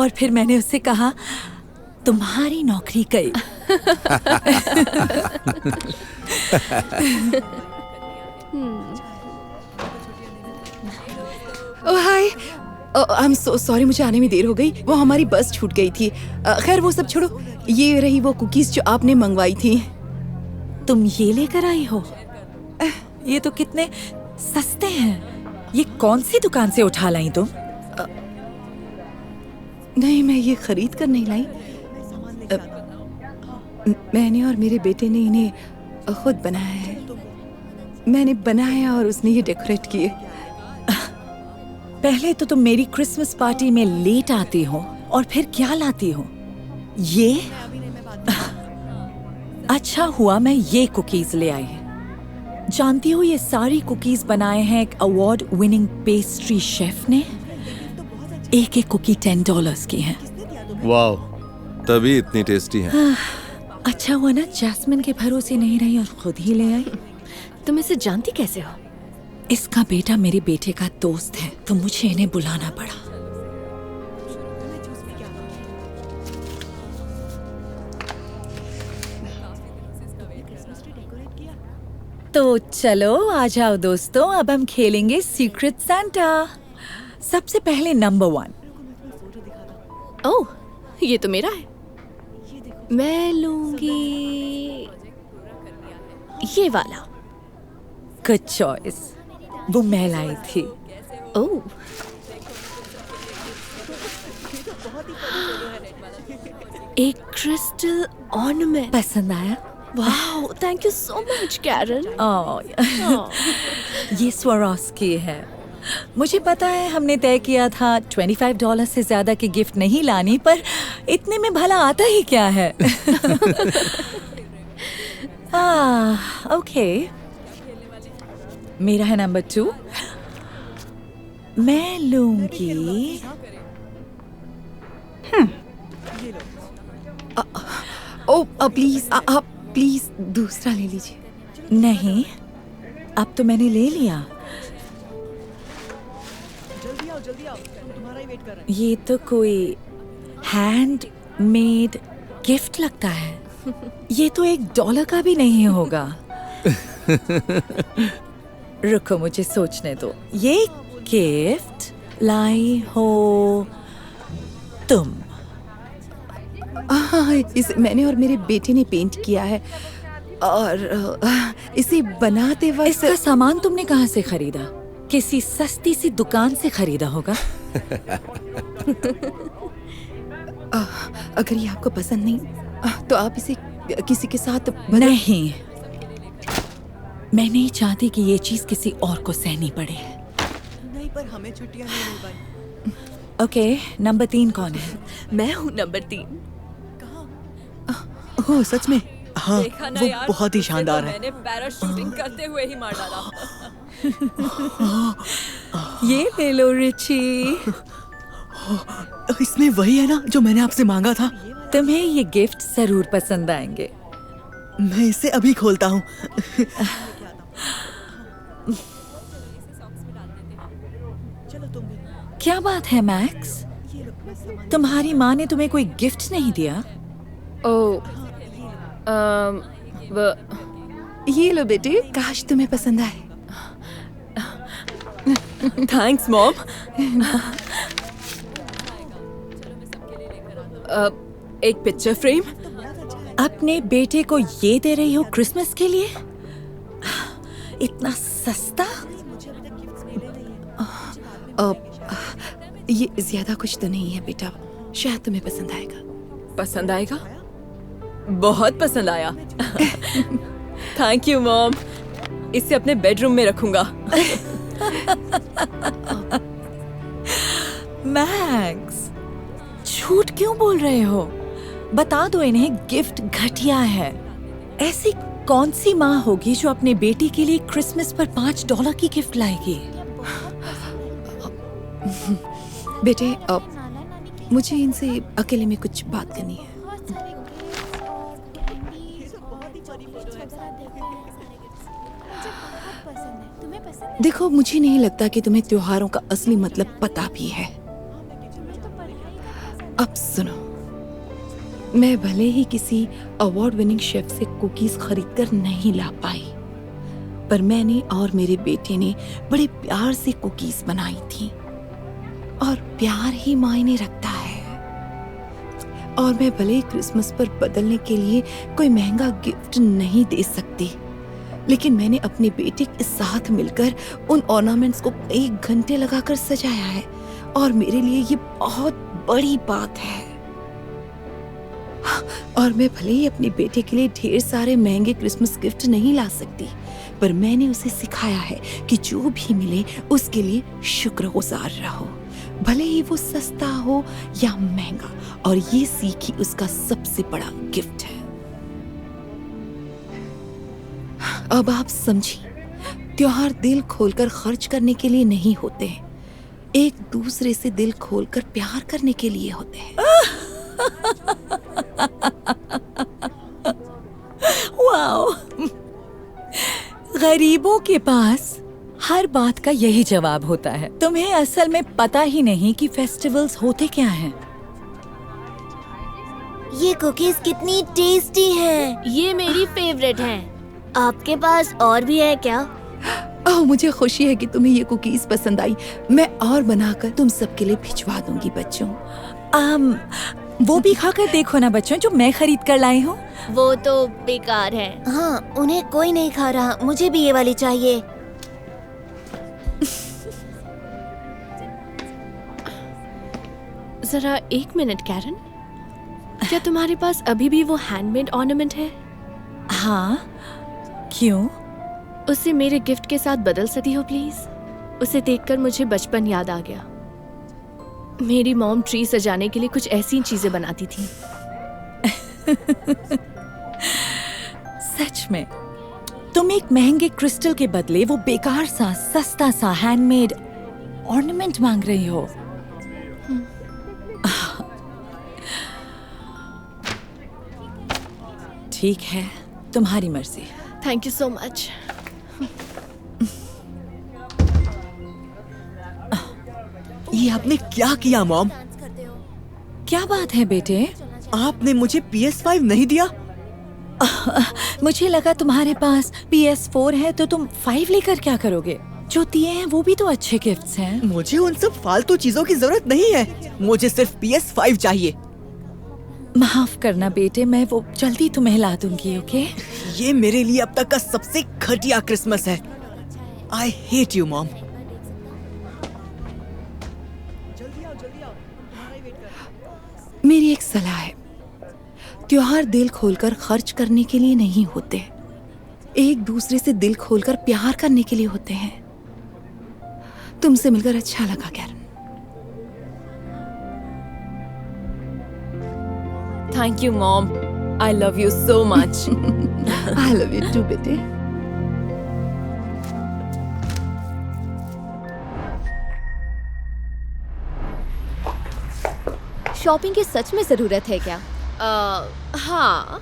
और फिर मैंने उससे कहा, तुम्हारी नौकरी गई। ओह हाय, आई एम सो सॉरी, मुझे आने में देर हो गई। वो हमारी बस छूट गई थी। खैर वो सब छोड़ो, ये रही वो कुकीज जो आपने मंगवाई थी। तुम ये लेकर आई हो? ये तो कितने सस्ते हैं। ये कौन सी दुकान से उठा लाई तुम? नहीं, मैं ये खरीद कर नहीं लाई। मैंने और मेरे बेटे ने इन्हें खुद बनाया है। मैंने बनाया और उसने ये डेकोरेट किए। पहले तो तुम मेरी क्रिसमस पार्टी में लेट आती हो और फिर क्या लाती हो? ये? अच्छा हुआ मैं ये कुकीज ले आई। जानती हो ये सारी कुकीज बनाए हैं एक अवार्ड विनिंग पेस्ट्री शेफ ने। एक एक कुकी $10 की है। वाह, तभी इतनी टेस्टी है। अच्छा हुआ ना जैस्मिन के भरोसे नहीं रही और खुद ही ले आई। तुम इसे जानती कैसे हो? इसका बेटा मेरे बेटे का दोस्त है, तो मुझे इन्हें बुलाना पड़ा। तो चलो आ जाओ दोस्तों, अब हम खेलेंगे सीक्रेट सांता। सबसे पहले नंबर 1। ओह, ये तो मेरा है। मैं लूंगी ये वाला। गुड चॉइस, वो मैं लाई थी। ओह, एक क्रिस्टल ऑर्नामेंट। पसंद आया? Wow, thank you so much Karen. ये स्वरोस्की है। मुझे पता है हमने तय किया था $25 से ज्यादा की गिफ्ट नहीं लानी, पर इतने में भला आता ही क्या है। ओके, मेरा है नंबर 2। मैं लूंगी ओह प्लीज, आप प्लीज दूसरा ले लीजिए। नहीं, अब तो मैंने ले लिया। ये तो कोई हैंड मेड गिफ्ट लगता है। ये तो $1 का भी नहीं होगा। रुको, मुझे सोचने दो। ये गिफ्ट लाई हो तुम। इसे मैंने और मेरे बेटे ने पेंट किया है और इसे बनाते वक्त इसका सामान तुमने कहाँ से खरीदा? किसी सस्ती सी दुकान से खरीदा होगा। अगर ये आपको पसंद नहीं तो आप इसे किसी के साथ नहीं, मैं नहीं चाहती कि ये चीज किसी और को सहनी पड़े। नहीं, पर हमें छुट्टियां नहीं मिल पाई। ओके, नंबर 3 कौन है? मैं हूँ नंबर 3। ओह सच में? हाँ, देखा ना वो यार, बहुत ही उसे तो शानदार है। मैंने पैराशूटिंग करते हुए ही मार डाला। ये ले लो रिची। इसमें वही है ना जो मैंने आपसे मांगा था। तुम्हें ये गिफ्ट जरूर पसंद आएंगे। मैं इसे अभी खोलता हूँ। क्या बात है मैक्स, तुम्हारी माँ ने तुम्हें कोई गिफ्ट नहीं दिया? ओह, ये लो बेटे, काश तुम्हें पसंद आए। Thanks mom. एक पिक्चर फ्रेम। अपने बेटे को ये दे रही हो क्रिसमस के लिए? इतना सस्ता? ये ज्यादा कुछ तो नहीं है बेटा, शायद तुम्हें पसंद आएगा। पसंद आएगा? बहुत पसंद आया। थैंक यू मॉम, इसे अपने बेडरूम में रखूंगा। मैक्स, झूठ क्यों बोल रहे हो? बता दो इन्हें गिफ्ट घटिया है। ऐसी कौन सी माँ होगी जो अपने बेटी के लिए क्रिसमस पर $5 की गिफ्ट लाएगी? बेटे, मुझे इनसे अकेले में कुछ बात करनी है। देखो, मुझे नहीं लगता कि तुम्हें त्योहारों का असली मतलब पता भी है। अब सुनो, मैं भले ही किसी अवार्ड विनिंग शेफ से कुकीज खरीद कर नहीं ला पाई, पर मैंने और मेरे बेटे ने बड़े प्यार से कुकीज बनाई थी, और प्यार ही मायने रखता है। और मैं भले ही क्रिसमस पर बदलने के लिए कोई महंगा गिफ्ट नहीं दे सकती, लेकिन मैंने अपने बेटे के साथ मिलकर उन ऑर्नामेंट्स को 1 घंटे लगाकर सजाया है, और मेरे लिए ये बहुत बड़ी बात है। और मैं भले ही अपने बेटे के लिए ढेर सारे महंगे क्रिसमस गिफ्ट नहीं ला सकती, पर मैंने उसे सिखाया है कि जो भी मिले उसके लिए शुक्रगुजार रहो, भले ही वो सस्ता हो या महंगा, और ये सीख ही उसका सबसे बड़ा गिफ्ट है। अब आप समझी, त्योहार दिल खोलकर खर्च करने के लिए नहीं होते, एक दूसरे से दिल खोलकर प्यार करने के लिए होते हैं। वाओ, गरीबों के पास हर बात का यही जवाब होता है। तुम्हें असल में पता ही नहीं कि फेस्टिवल्स होते क्या हैं। ये कुकीज कितनी टेस्टी हैं। ये मेरी फेवरेट हैं। आपके पास और भी है क्या? ओह, मुझे खुशी है कि तुम्हें ये कुकीज पसंद आई। मैं और बनाकर तुम सबके लिए भिजवा दूंगी बच्चों। वो भी खाकर देखो ना बच्चों, जो मैं खरीद कर लाई हूँ। वो तो बेकार है। हाँ, उन्हें कोई नहीं खा रहा। मुझे भी ये वाली चाहिए। जरा 1 मिनट कैरन, क्या तुम्हारे पास अभी भी वो हैंडमेड ऑर्नामेंट है? हाँ, क्यों? उसे मेरे गिफ्ट के साथ बदल सकती हो प्लीज? उसे देखकर मुझे बचपन याद आ गया। मेरी मॉम ट्री सजाने के लिए कुछ ऐसी चीजें बनाती थी। सच में तुम एक महंगे क्रिस्टल के बदले वो बेकार सा सस्ता सा हैंडमेड ऑर्नामेंट मांग रही हो। ठीक है, तुम्हारी मर्जी। Thank you so much. ये आपने क्या किया मॉम? क्या बात है बेटे? आपने मुझे PS5 नहीं दिया? मुझे लगा तुम्हारे पास PS4 है तो तुम 5 लेकर क्या करोगे? जो दिए हैं वो भी तो अच्छे गिफ्ट्स हैं। मुझे उन सब फालतू चीजों की जरूरत नहीं है। मुझे सिर्फ PS5 चाहिए। माफ करना बेटे, मैं वो जल्दी तुम्हें ला दूंगी। ओके? ये मेरे लिए अब तक का सबसे घटिया क्रिसमस है। I hate you mom. मेरी एक सलाह है, त्योहार दिल खोलकर खर्च करने के लिए नहीं होते, एक दूसरे से दिल खोलकर प्यार करने के लिए होते हैं। तुमसे मिलकर अच्छा लगा Karen. Thank you mom, I love you so much. I love you too बेटे। शॉपिंग की सच में जरूरत है क्या? हाँ,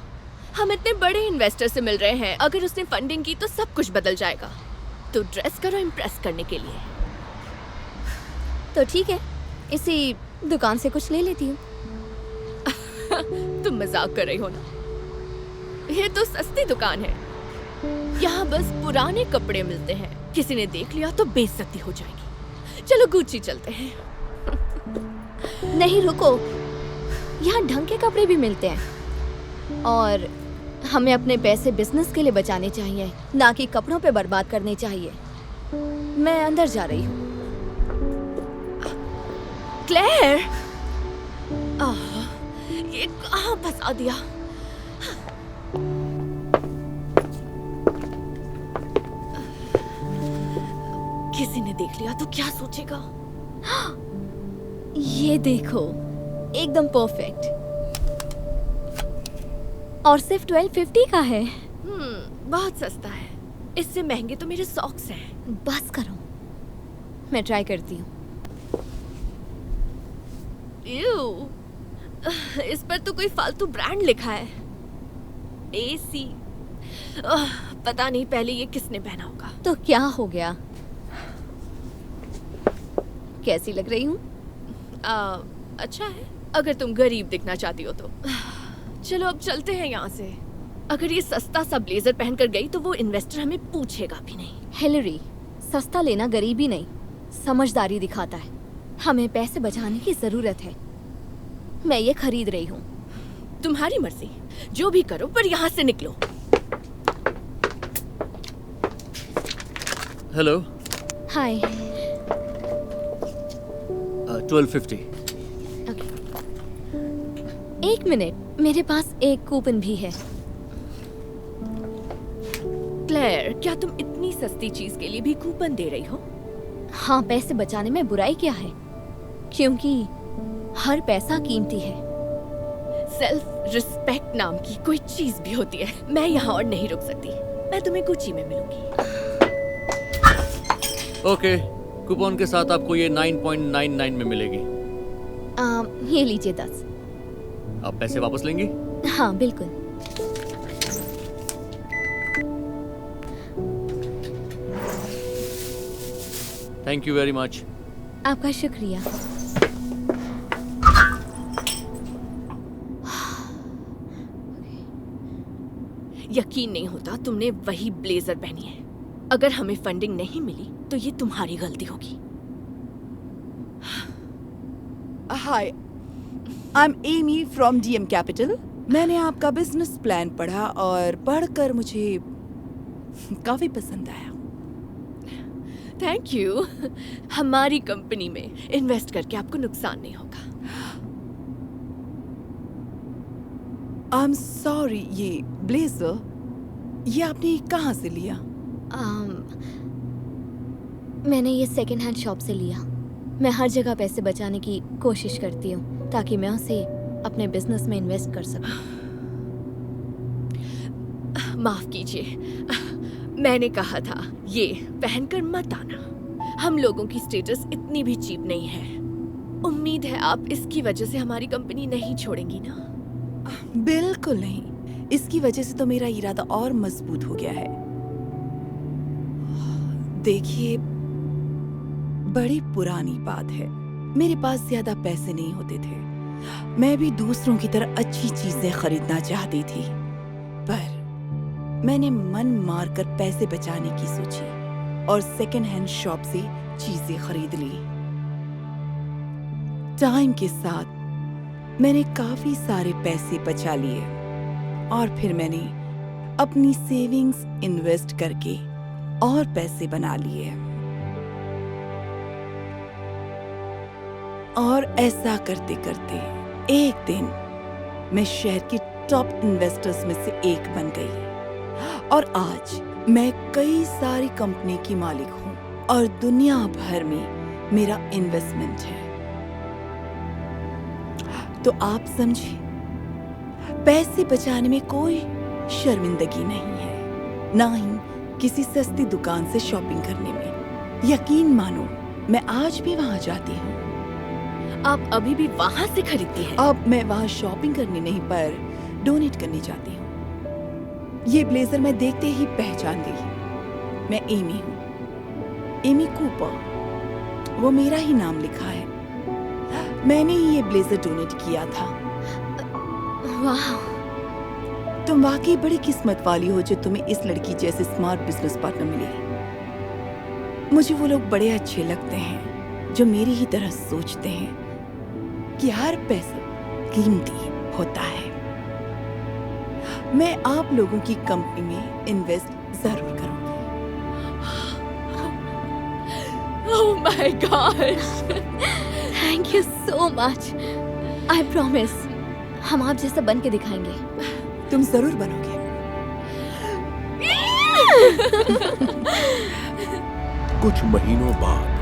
हम इतने बड़े इन्वेस्टर से मिल रहे हैं। अगर उसने फंडिंग की तो सब कुछ बदल जाएगा। तो ड्रेस करो इम्प्रेस करने के लिए। तो ठीक है, इसी दुकान से कुछ ले लेती हूँ। तुम मजाक कर रही हो ना? ये तो सस्ती दुकान है। यहाँ बस पुराने कपड़े मिलते हैं। किसी ने देख लिया तो बेइज्जती हो जाएगी। चलो गुच्ची चलते हैं। नहीं रुको, यहाँ ढंग के कपड़े भी मिलते हैं, और हमें अपने पैसे बिजनेस के लिए बचाने चाहिए, ना कि कपड़ों पे बर्बाद करने चाहिए। मैं अंदर जा रही हूँ। क्लेयर, ये कहाँ फंसा दिया? किसी ने देख लिया तो क्या सोचेगा? ये देखो, एकदम परफेक्ट, और सिर्फ 1250 का है। बहुत सस्ता है। इससे महंगे तो मेरे सॉक्स हैं। बस करो, मैं ट्राई करती हूँ। Ew, इस पर तो कोई फालतू ब्रांड लिखा है। AC, पता नहीं पहले ये किसने पहना होगा। तो क्या हो गया? कैसी लग रही हूँ? अच्छा है। अगर तुम गरीब दिखना चाहती हो तो। चलो अब चलते हैं यहाँ से। अगर ये सस्ता सा ब्लेजर पहनकर गई तो वो इन्वेस्टर हमें पूछेगा भी नहीं। हिलरी, सस्ता लेना गरीबी नहीं, समझदारी दिखाता है। हमें पैसे बचाने की जरूरत है। मैं ये खरीद रही हूँ। तुम्हारी मर्जी, जो भी करो, पर यहाँ से निकलो। हेलो। हाय। 1250। एक मिनट, मेरे पास एक कूपन भी है। क्लेयर, क्या तुम इतनी सस्ती चीज के लिए भी कूपन दे रही हो? हाँ, पैसे बचाने में बुराई क्या है, क्योंकि हर पैसा कीमती है। सेल्फ रिस्पेक्ट नाम की कोई चीज भी होती है। मैं यहाँ और नहीं रुक सकती। मैं तुम्हें गुच्ची में मिलूंगी। ओके, कूपन के साथ आपको ये 9.99 में मिलेगी। ये लीजिए 10। आप पैसे वापस लेंगी? हाँ बिल्कुल। Thank you very much. आपका शुक्रिया। यकीन नहीं होता तुमने वही ब्लेजर पहनी है। अगर हमें फंडिंग नहीं मिली तो ये तुम्हारी गलती होगी। Hi, I am Amy from DM capital. मैंने आपका बिजनेस प्लान पढ़ा और पढ़कर मुझे काफी पसंद आया। Thank you. हमारी कंपनी में इन्वेस्ट करके आपको नुकसान नहीं होगा। आई एम सॉरी, ये ब्लेजर ये आपने कहाँ से लिया? मैंने ये सेकेंड हैंड शॉप से लिया। मैं हर जगह पैसे बचाने की कोशिश करती हूँ ताकि मैं उसे अपने बिजनेस में इन्वेस्ट कर सकूं। माफ कीजिए, मैंने कहा था ये पहनकर मत आना। हम लोगों की स्टेटस इतनी भी चीप नहीं है। उम्मीद है आप इसकी वजह से हमारी कंपनी नहीं छोड़ेंगी ना? बिल्कुल नहीं, इसकी वजह से तो मेरा इरादा और मजबूत हो गया है। देखिए, बड़ी पुरानी बात है, मेरे पास ज्यादा पैसे नहीं होते थे। मैं भी दूसरों की तरह अच्छी चीजें खरीदना चाहती थी, पर मैंने मन मारकर पैसे बचाने की सोची और सेकेंड हैंड शॉप से चीजें खरीद ली। टाइम के साथ मैंने काफी सारे पैसे बचा लिए और फिर मैंने अपनी सेविंग्स इन्वेस्ट करके और पैसे बना लिए। और ऐसा करते करते एक दिन मैं शहर की टॉप इन्वेस्टर्स में से एक बन गई और आज मैं कई सारी कंपनी की मालिक हूँ और दुनिया भर में मेरा इन्वेस्टमेंट है। तो आप समझे, पैसे बचाने में कोई शर्मिंदगी नहीं है, ना ही किसी सस्ती दुकान से शॉपिंग करने में। यकीन मानो, मैं आज भी वहां जाती हूँ। आप अभी भी वहां से खरीदती हैं? अब मैं वहां शॉपिंग करने नहीं पर डोनेट करने जाती हूँ। ये ब्लेजर मैं देखते ही पहचान गई। मैं एमी हूँ, एमी कूपर। वो मेरा ही नाम लिखा है। मैंने ही ये ब्लेजर डोनेट किया था। वाह, तुम वाकई बड़ी किस्मत वाली हो जो तुम्हें इस लड़की जैसे स्मार्ट बिजनेस पार्टनर मिले। मुझे वो लोग बड़े अच्छे लगते हैं जो मेरी ही तरह सोचते हैं कि हर पैसा कीमती होता है। मैं आप लोगों की कंपनी में इन्वेस्ट जरूर करूंगी। Oh my gosh, thank you so much. I promise, हम आप जैसा बन के दिखाएंगे। तुम जरूर बनोगे। कुछ महीनों बाद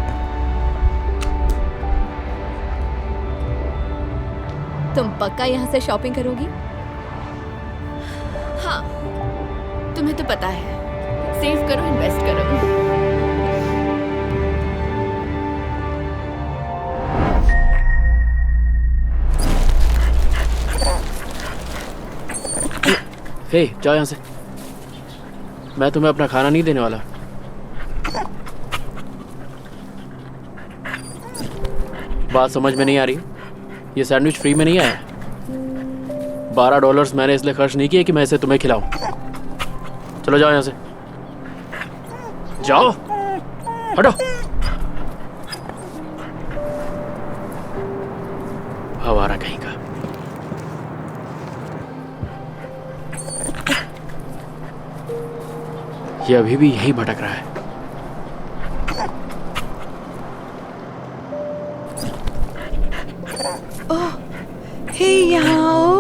तुम पक्का यहाँ से शॉपिंग करोगी? हाँ, तुम्हें तो पता है, सेव करो, इन्वेस्ट करो। हे, जाओ यहाँ से। मैं तुम्हें अपना खाना नहीं देने वाला। बात समझ में नहीं आ रही? ये सैंडविच फ्री में नहीं आया। $12 मैंने इसलिए खर्च नहीं किए कि मैं इसे तुम्हें खिलाऊं। चलो जाओ यहाँ से, जाओ, हटो। आवारा कहीं का। ये अभी भी यही भटक रहा है। हे यहाँ आओ।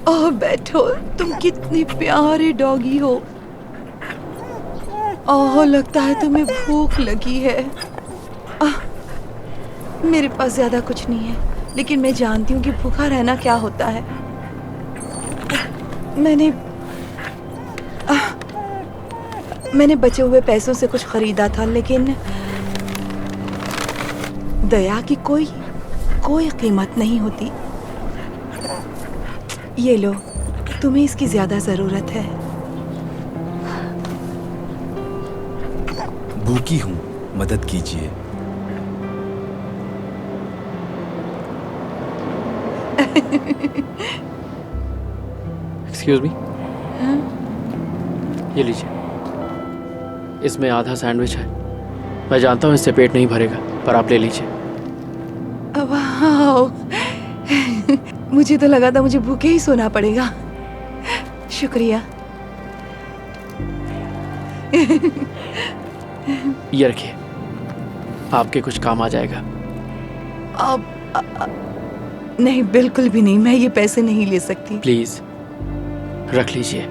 ओह बैठो, तुम कितने प्यारे डॉगी हो। ओह लगता है तुम्हें भूख लगी है। मेरे पास ज्यादा कुछ नहीं है, लेकिन मैं जानती हूँ कि भूखा रहना क्या होता है। मैंने बचे हुए पैसों से कुछ खरीदा था, लेकिन दया की कोई कीमत नहीं होती। ये लो, तुम्हें इसकी ज्यादा जरूरत है। भूखी हूँ, मदद कीजिए। एक्सक्यूज मी, ये लीजिए, इसमें आधा सैंडविच है। मैं जानता हूँ इससे पेट नहीं भरेगा, पर आप ले लीजिए। वाओ, मुझे तो लगा था मुझे भूखे ही सोना पड़ेगा। शुक्रिया। ये रखिए, आपके कुछ काम आ जाएगा। नहीं, बिल्कुल भी नहीं, मैं ये पैसे नहीं ले सकती। प्लीज रख लीजिए।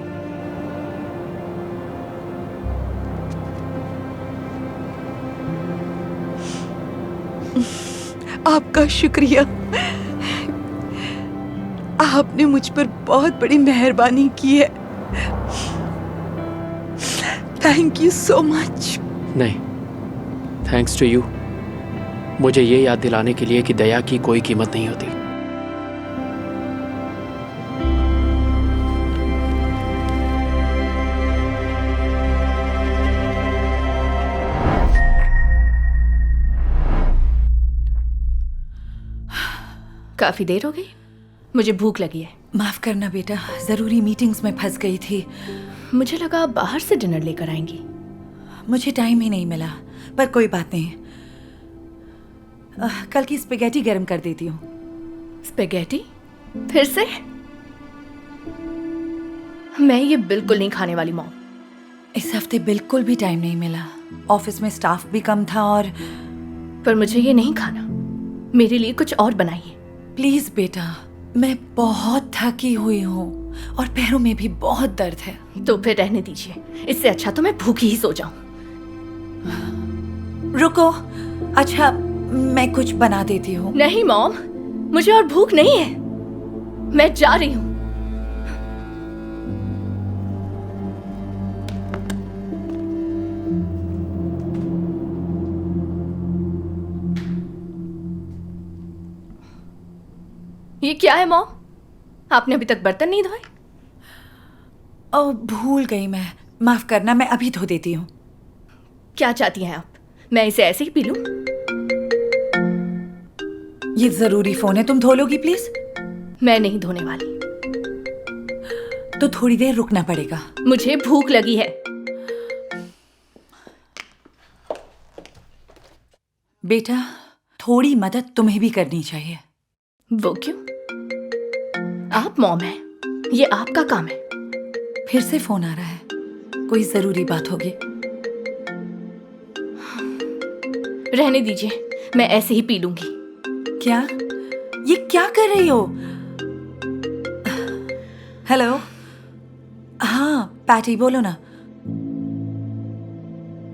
आपका शुक्रिया। आपने मुझ पर बहुत बड़ी मेहरबानी की है। Thank you so much. नहीं, थैंक्स टू यू, मुझे ये याद दिलाने के लिए कि दया की कोई कीमत नहीं होती। काफी देर हो गई, मुझे भूख लगी है। माफ करना बेटा, जरूरी मीटिंग्स में फंस गई थी। मुझे लगा आप बाहर से डिनर लेकर आएंगी। मुझे टाइम ही नहीं मिला, पर कोई बात नहीं। कल की स्पेगेटी गरम कर देती हूँ। स्पेगेटी? फिर से? मैं ये बिल्कुल नहीं खाने वाली मॉम। इस हफ्ते बिल्कुल भी टाइम नहीं मिला, ऑफिस में स्टाफ भी कम था और पर मुझे ये नहीं खाना, मेरे लिए कुछ और बनाइए प्लीज बेटा, मैं बहुत थकी हुई हूँ और पैरों में भी बहुत दर्द है। तो फिर रहने दीजिए, इससे अच्छा तो मैं भूखी ही सो जाऊं। रुको, अच्छा मैं कुछ बना देती हूँ। नहीं मॉम, मुझे और भूख नहीं है, मैं जा रही हूँ। ये क्या है मॉम? आपने अभी तक बर्तन नहीं धोए? ओह भूल गई मैं, माफ करना, मैं अभी धो देती हूँ। क्या चाहती हैं आप? मैं इसे ऐसे ही पी लूं? ये जरूरी फोन है, तुम धो लोगी प्लीज? मैं नहीं धोने वाली। तो थोड़ी देर रुकना पड़ेगा। मुझे भूख लगी है। बेटा, थोड़ी मदद तुम्हें भी करनी चाहिए। वो क्यों? आप मॉम हैं, ये आपका काम है। फिर से फोन आ रहा है, कोई जरूरी बात होगी। रहने दीजिए, मैं ऐसे ही पी लूंगी। क्या? ये क्या कर रही हो? हेलो, हाँ पैटी बोलो ना।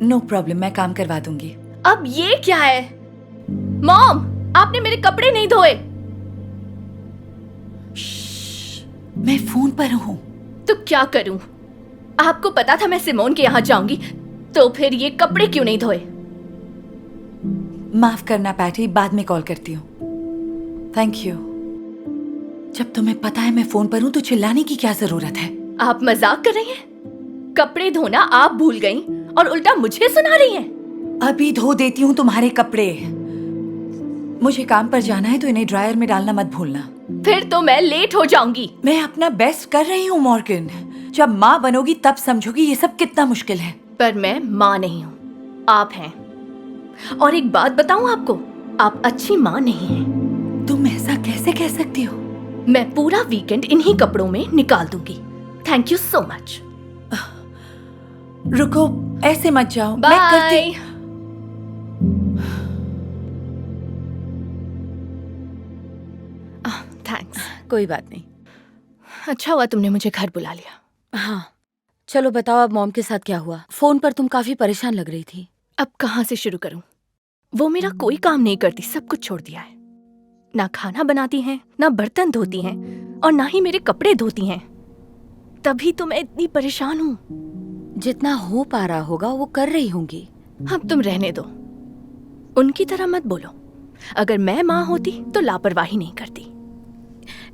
नो प्रॉब्लम, मैं काम करवा दूंगी। अब ये क्या है? मॉम, आपने मेरे कपड़े नहीं धोए। मैं फोन पर हूँ। तो क्या करूं? आपको पता था मैं सिमोन के यहाँ जाऊंगी, तो फिर ये कपड़े क्यों नहीं धोए? माफ करना पैटी, बाद में कॉल करती हूँ। Thank you. जब तुम्हें पता है मैं फोन पर हूँ तो चिल्लाने की क्या जरूरत है? आप मजाक कर रही हैं? कपड़े धोना आप भूल गईं और उल्टा मुझे सुना रही हैं। अभी धो देती हूँ तुम्हारे कपड़े। मुझे काम पर जाना है तो इन्हें ड्रायर में डालना मत भूलना। फिर तो मैं लेट हो जाऊंगी। मैं अपना बेस्ट कर रही हूँ मॉर्गन। जब माँ बनोगी तब समझोगी ये सब कितना मुश्किल है। पर मैं माँ नहीं हूँ, आप हैं। और एक बात बताऊँ आपको, आप अच्छी माँ नहीं हैं। तुम ऐसा कैसे कह सकती हो? मैं पूरा वीकेंड इन्हीं कपड़ों में निकाल दूंगी। Thank you so much. रुको, ऐसे मत जाओ। मैं बाय। करती। थैंक्स। कोई बात नहीं। अच्छा हुआ तुमने मुझे घर बुला लिया। हाँ, चलो बताओ अब मॉम के साथ क्या हुआ? फोन पर तुम काफी परेशान लग रही थी। अब कहाँ से शुरू करूं? वो मेरा कोई काम नहीं करती, सब कुछ छोड़ दिया है। ना खाना बनाती हैं, ना बर्तन धोती हैं, और ना ही मेरे कपड़े धोती हैं। तभी तो मैं इतनी परेशान हूँ। जितना हो पा रहा होगा वो कर रही होंगी। अब तुम रहने दो, उनकी तरह मत बोलो। अगर मैं माँ होती तो लापरवाही नहीं करती।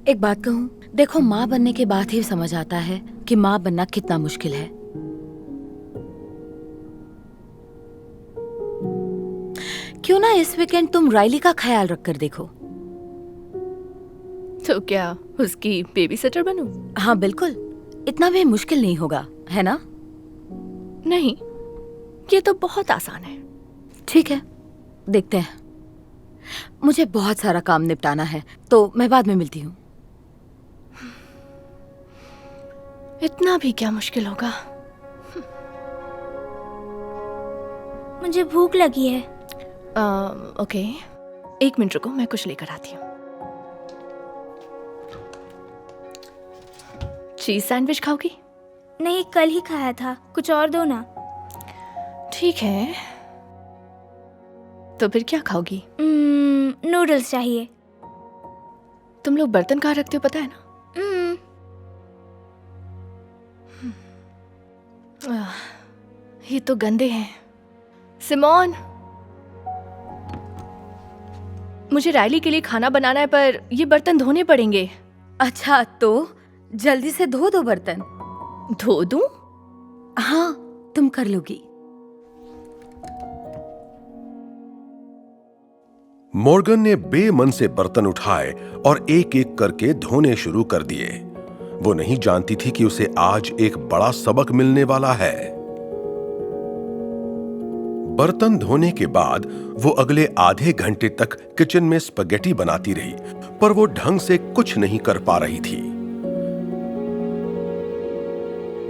एक बात कहूँ, देखो माँ बनने के बाद ही समझ आता है कि माँ बनना कितना मुश्किल है। क्यों ना इस वीकेंड तुम राइली का ख्याल रख कर देखो। तो क्या उसकी बेबी सिटर बनूं? हाँ बिल्कुल, इतना भी मुश्किल नहीं होगा, है ना? नहीं, ये तो बहुत आसान है। ठीक है, देखते हैं। मुझे बहुत सारा काम निपटाना है, तो मैं बाद में मिलती हूँ। इतना भी क्या मुश्किल होगा? मुझे भूख लगी है। ओके, 1 मिनट रुको, मैं कुछ लेकर आती हूँ। Cheese sandwich खाओगी? नहीं, कल ही खाया था, कुछ और दो ना। ठीक है, तो फिर क्या खाओगी? नूडल्स चाहिए। तुम लोग बर्तन कहाँ रखते हो पता है ना? ये तो गंदे हैं। सिमोन, मुझे राइली के लिए खाना बनाना है, पर ये बर्तन धोने पड़ेंगे। अच्छा, तो जल्दी से धो दो बर्तन। धो दूं? हाँ, तुम कर लोगी। मॉर्गन ने बेमन से बर्तन उठाए और एक एक करके धोने शुरू कर दिए। वो नहीं जानती थी कि उसे आज एक बड़ा सबक मिलने वाला है। बर्तन धोने के बाद वो अगले आधे घंटे तक किचन में स्पगेटी बनाती रही, पर वो ढंग से कुछ नहीं कर पा रही थी।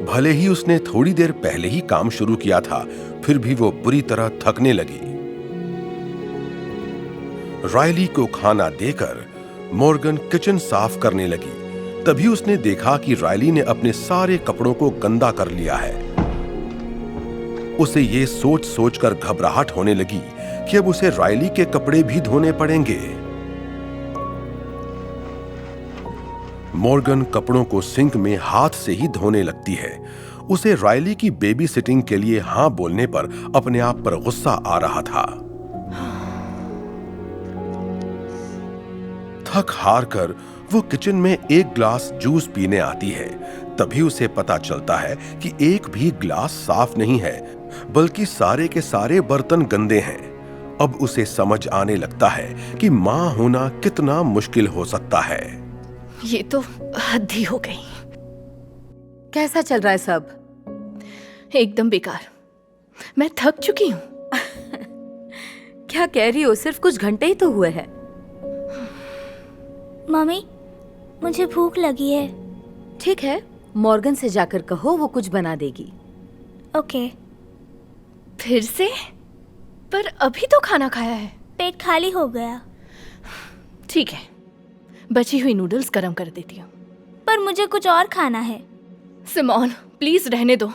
भले ही उसने थोड़ी देर पहले ही काम शुरू किया था, फिर भी वो बुरी तरह थकने लगी। राइली को खाना देकर मॉर्गन किचन साफ करने लगी। तभी उसने देखा कि राइली ने अपने सारे कपड़ों को गंदा कर लिया है। उसे ये सोच सोचकर घबराहट होने लगी कि अब उसे राइली के कपड़े भी धोने पड़ेंगे। मॉर्गन कपड़ों को सिंक में हाथ से ही धोने लगती है। उसे राइली की बेबी सिटिंग के लिए हाँ बोलने पर अपने आप पर गुस्सा आ रहा था। थक हार कर वो किचन में एक ग्लास जूस पीने आती है। तभी उसे पता चलता है कि एक भी ग्लास साफ नहीं है, बल्कि सारे के सारे बर्तन गंदे हैं। अब उसे समझ आने लगता है कि मां होना कितना मुश्किल हो सकता है। ये तो हद ही हो गई। कैसा चल रहा है सब? एकदम बेकार। मैं थक चुकी हूँ। क्या कह रही हो? सिर्फ कुछ घंटे ही तो हुए हैं। मम्मी, मुझे भूख लगी है। ठीक है, मॉर्गन से जाकर कहो, वो कुछ बना देगी। ओके। फिर से? पर अभी तो खाना खाया है। पेट खाली हो गया। ठीक है, बची हुई नूडल्स गरम कर देती हूँ। पर मुझे कुछ और खाना है। सिमोन, प्लीज रहने दो,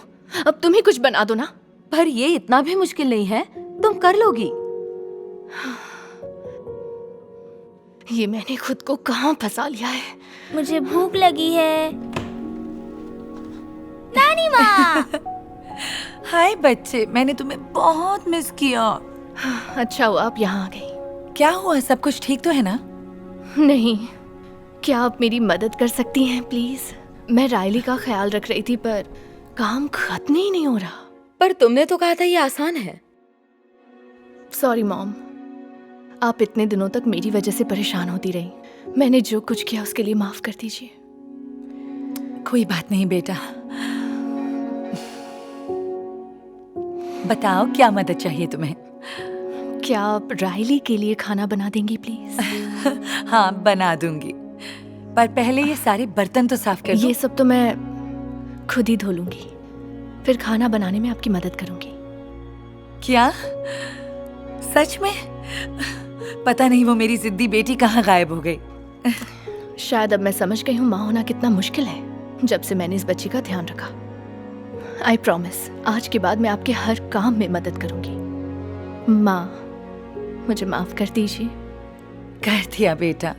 अब तुम ही कुछ बना दो ना। पर ये इतना भी मुश्किल नहीं है, तुम कर लोगी। ये मैंने खुद को कहाँ फंसा लिया है। मुझे भूख लगी है। नानी माँ। हाय बच्चे, मैंने तुम्हें बहुत मिस किया। अच्छा हुआ आप यहाँ आ गई। क्या हुआ, सब कुछ ठीक तो है ना? नहीं, क्या आप मेरी मदद कर सकती हैं प्लीज? मैं राइली का ख्याल रख रही थी, पर काम खत्म ही नहीं हो रहा। पर तुमने तो कहा था ये आसान है। सॉरी मॉम, आप इतने दिनों तक मेरी वजह से परेशान होती रही। मैंने जो कुछ किया उसके लिए माफ कर दीजिए। कोई बात नहीं बेटा। बताओ क्या मदद चाहिए तुम्हें? क्या आप राइली के लिए खाना बना देंगी प्लीज? हाँ बना दूंगी, पर पहले ये सारे बर्तन तो साफ कर दो। ये सब तो मैं खुद ही धो लूंगी, फिर खाना बनाने में आपकी मदद करूंगी। क्या सच में? पता नहीं वो मेरी जिद्दी बेटी कहाँ गायब हो गई। शायद अब मैं समझ गई हूँ माँ होना कितना मुश्किल है, जब से मैंने इस बच्ची का ध्यान रखा। आई प्रॉमिस, आज के बाद मैं आपके हर काम में मदद करूंगी। माँ, मुझे माफ कर दीजिए। कर दिया बेटा।